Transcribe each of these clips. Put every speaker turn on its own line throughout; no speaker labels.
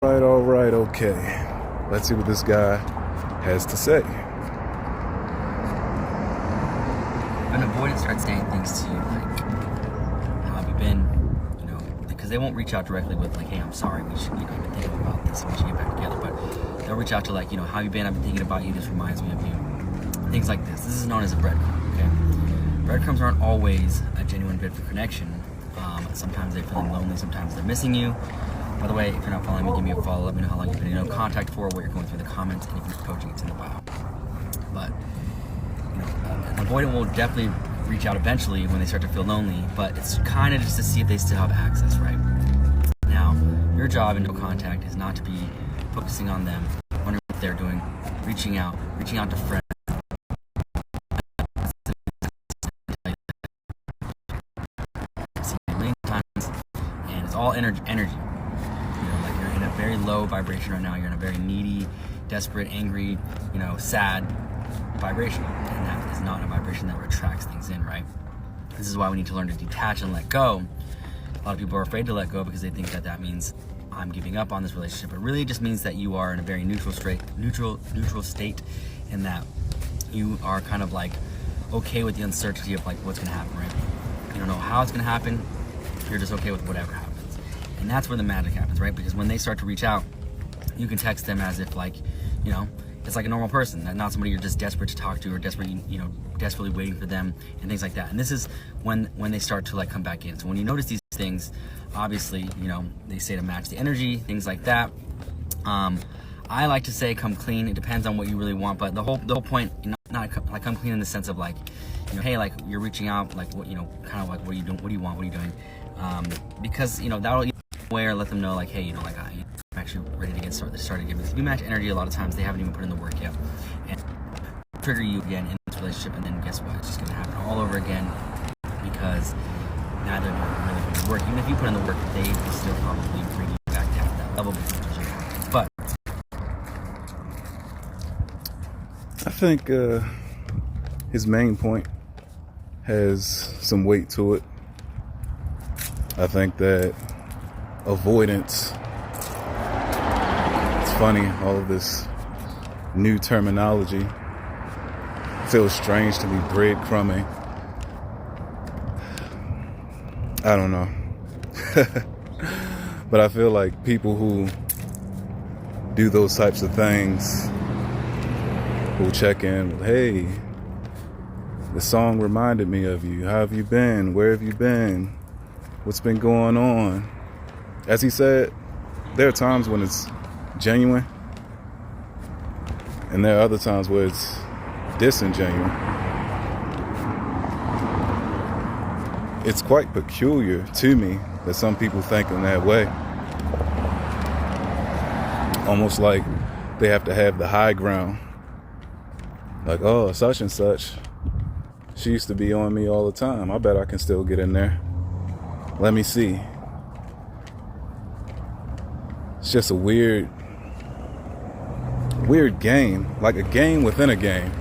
All right, okay. Let's see what this guy has to say.
An avoidant starts saying things to you like, how have you been? Because they won't reach out directly with like, hey, I'm sorry, we should, I've been thinking about this and we should get back together. But they'll reach out to like, how have you been? I've been thinking about you. This reminds me of you. Things like this. This is known as a breadcrumb. Okay, breadcrumbs aren't always a genuine bid for connection. Sometimes they're feeling lonely. Sometimes they're missing you. By the way, if you're not following me, give me a follow. Let me know how long you've been in contact for, what you're going through the comments, and if you're coaching, it's in the bio. But an avoidant will definitely reach out eventually when they start to feel lonely, but it's kind of just to see if they still have access, right? Now, your job in no contact is not to be focusing on them, wondering what they're doing, reaching out to friends. Many times, and it's all energy. Like you're in a very low vibration right now. You're in a very needy, desperate, angry, sad vibration, and that is not a vibration that retracts things in, right? This is why we need to learn to detach and let go. A lot of people are afraid to let go because they think that means I'm giving up on this relationship. It really just means that you are in a very neutral state, and that you are kind of like okay with the uncertainty of like what's going to happen, right? You don't know how it's going to happen. You're just okay with whatever happens, and that's where the magic happens, right? Because when they start to reach out, you can text them as if like, it's like a normal person, not somebody you're just desperate to talk to or desperately waiting for them and things like that. And this is when they start to like come back in. So when you notice these things, obviously, they say to match the energy, things like that. I like to say come clean. It depends on what you really want, but the whole point, not like come clean in the sense of like, hey, like you're reaching out, like what, kind of like what are you doing? What do you want? What are you doing? Because that'll either way or let them know like, hey, like I'm actually ready to get started again. Because if you match energy, a lot of times they haven't even put in the work yet, and trigger you again in this relationship, and then guess what? It's just gonna happen all over again because neither of you are really putting the work. Even if you put in the work, they will still probably bring you back down to that level because you have. But
I think his main point has some weight to it. I think that avoidance, it's funny, all of this new terminology feels strange to me, breadcrumbing. I don't know. But I feel like people who do those types of things will check in with, hey, the song reminded me of you. How have you been? Where have you been? What's been going on? As he said, there are times when it's genuine, and there are other times where it's disingenuine. It's quite peculiar to me that some people think in that way. Almost like they have to have the high ground. Like, oh, such and such, she used to be on me all the time. I bet I can still get in there. Let me see. It's just a weird game, like a game within a game.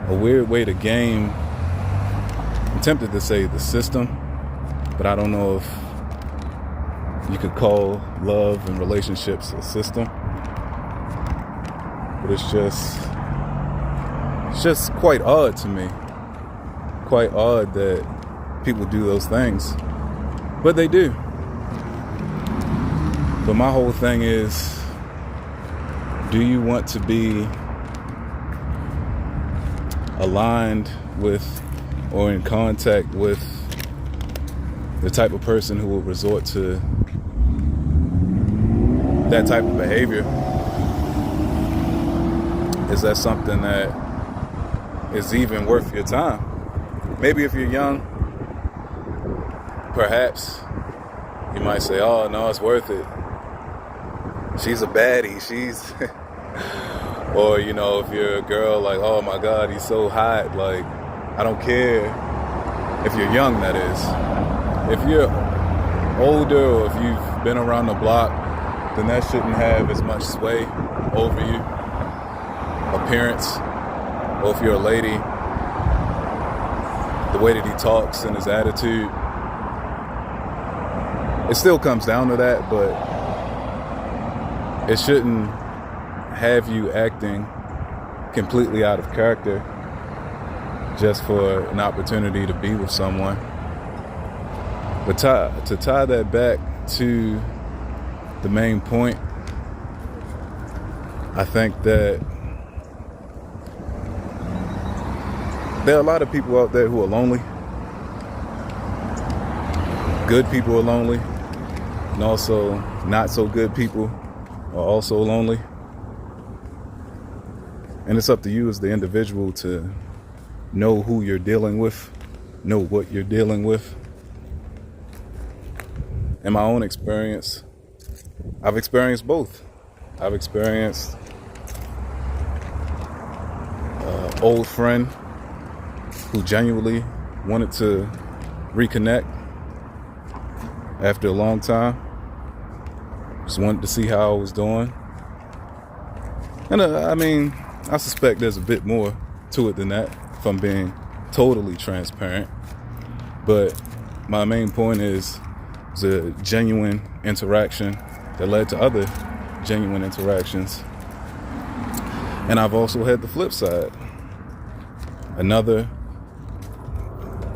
A weird way to game. I'm tempted to say the system, but I don't know if you could call love and relationships a system. But it's just quite odd to me. Quite odd that people do those things, but they do. But my whole thing is, do you want to be aligned with or in contact with the type of person who will resort to that type of behavior? Is that something that is even worth your time? Maybe if you're young, perhaps you might say, oh no, it's worth it. She's a baddie. Or, if you're a girl, like, oh my God, he's so hot. Like, I don't care. If you're young, that is. If you're older or if you've been around the block, then that shouldn't have as much sway over you. Appearance, or if you're a lady, the way that he talks and his attitude, it still comes down to that, but it shouldn't have you acting completely out of character just for an opportunity to be with someone. But to tie that back to the main point, I think that there are a lot of people out there who are lonely. Good people are lonely, and also not so good people are also lonely. And it's up to you as the individual to know who you're dealing with, know what you're dealing with. In my own experience, I've experienced both. I've experienced an old friend who genuinely wanted to reconnect after a long time. Just wanted to see how I was doing. And I suspect there's a bit more to it than that, if I'm being totally transparent. But my main point is a genuine interaction that led to other genuine interactions. And I've also had the flip side. Another,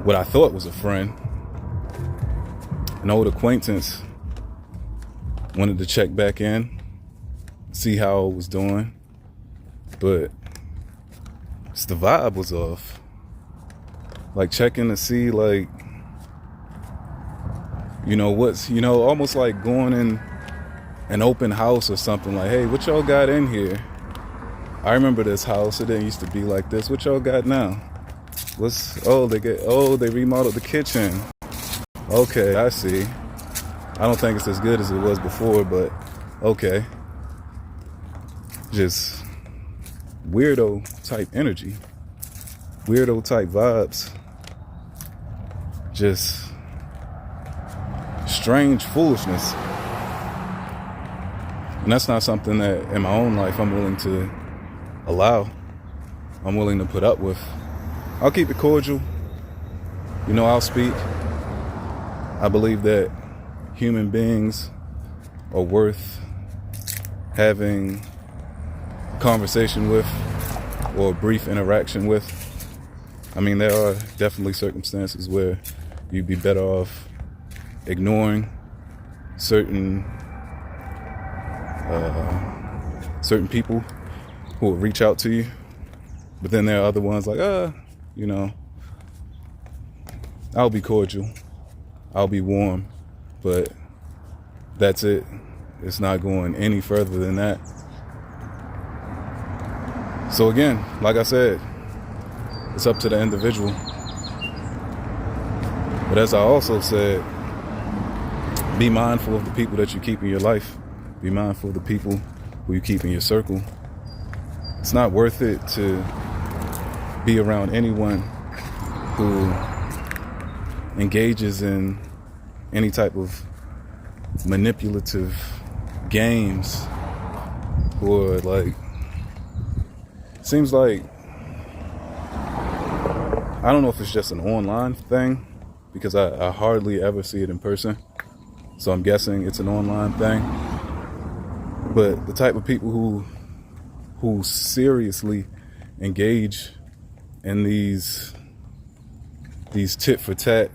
what I thought was a friend, an old acquaintance, wanted to check back in, see how I was doing, but just the vibe was off. Like checking to see, like, almost like going in an open house or something, like, hey, what y'all got in here? I remember this house, it didn't used to be like this. What y'all got now? They remodeled the kitchen. Okay, I see. I don't think it's as good as it was before, but okay. Just weirdo type energy, weirdo type vibes, just strange foolishness. And that's not something that in my own life I'm willing to allow. I'm willing to put up with. I'll keep it cordial. I'll speak. I believe that human beings are worth having conversation with or a brief interaction with. There are definitely circumstances where you'd be better off ignoring certain people who will reach out to you. But then there are other ones like, I'll be cordial, I'll be warm, but that's it. It's not going any further than that. So again, like I said, it's up to the individual. But as I also said, be mindful of the people that you keep in your life. Be mindful of the people who you keep in your circle. It's not worth it to be around anyone who engages in any type of manipulative games, or seems like, I don't know if it's just an online thing, because I hardly ever see it in person, so I'm guessing it's an online thing. But the type of people who seriously engage in these tit for tat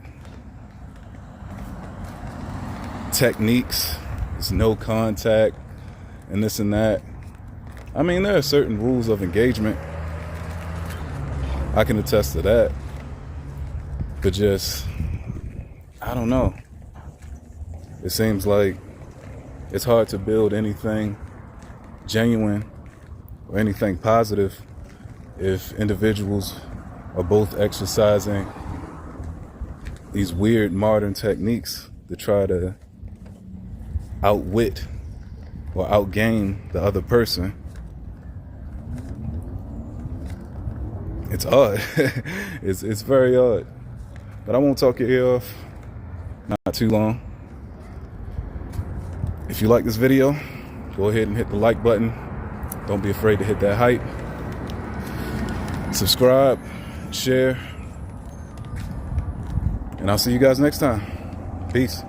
techniques, it's no contact and this and that. There are certain rules of engagement. I can attest to that. But just, I don't know. It seems like it's hard to build anything genuine or anything positive if individuals are both exercising these weird modern techniques to try to outwit or outgame the other person. It's odd. It's very odd. But I won't talk your ear off. Not too long. If you like this video, go ahead and hit the like button. Don't be afraid to hit that hype. Subscribe, share. And I'll see you guys next time. Peace.